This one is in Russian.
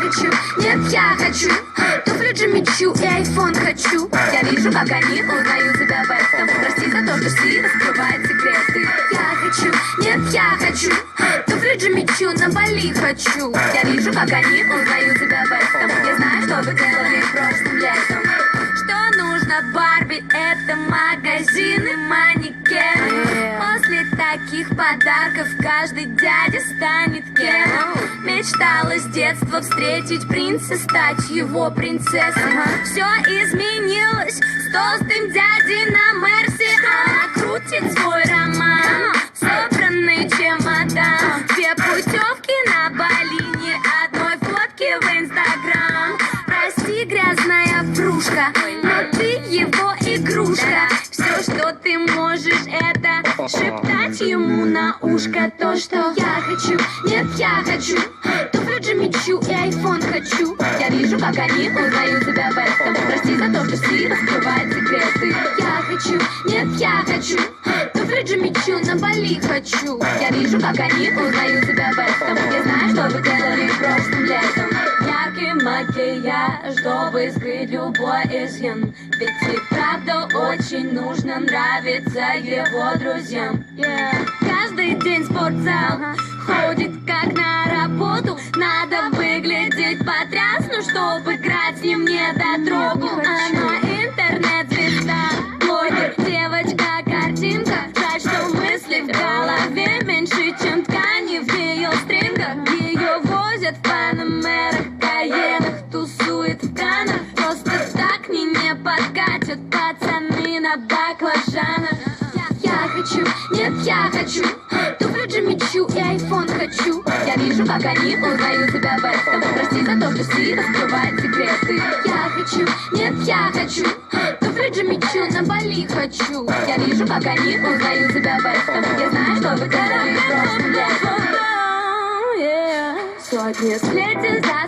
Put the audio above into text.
хочу, нет, я хочу туфли Джимми-Чу и айфон хочу. Я вижу, как они узнают тебя в этом. Прости за то, что сильно скрывает секреты. Я хочу, нет, я хочу туфли Джимми-Чу на Бали хочу. Я вижу, как они узнают тебя в этом. Я знаю, что вы делали прошлым летом. Что нужно Барби, это магазин и манекен. После таких подарков каждый дядя станет кем. Мечтала с детства встретить принца, стать его принцессой. Все изменилось с толстым дядей на Мерсе. Она крутит свой роман, собранный чемодан. Все путевки на Бали, ни одной фотки в Инстаграм. Прости, грязная врушка, но ты его игрушка. Все, что ты можешь, это шептать ему на ушко то, что я хочу, нет, я хочу туфли Джимми-Чу и айфон хочу. Я вижу, как они узнают тебя в этом. Прости за то, что сильно скрывает секреты. Я хочу, нет, я хочу туфли Джимми-Чу на Бали хочу. Я вижу, как они узнают тебя в этом. Я знаю, что вы делали прошлым летом. Яркий макияж, чтобы скрыть любой изъян. Ведь и правда очень нужно нравиться его друзьям. Каждый день в спортзал ходит как на работу. Надо выглядеть потрясно, чтобы играть с ним недотрогу. Она интернет-звезда, блогер, девочка-картинка. Жаль, что мысли в голове меньше, чем ткани в ее стрингах. Ее возят в панамерах, каенах, тусует в канах. Просто так к ней не подкатят пацаны на баклажанах. Я хочу, нет, я хочу туфли Джимми-Чу и айфон хочу. Я вижу, как они узнают тебя в этом. Прости за то, что сильно скрывает секреты. Я хочу, нет, я хочу туфли Джимми-Чу на Бали хочу. Я вижу, как они узнают тебя в этом. Я знаю, что вы делали прошлым летом. Сотни сплетен за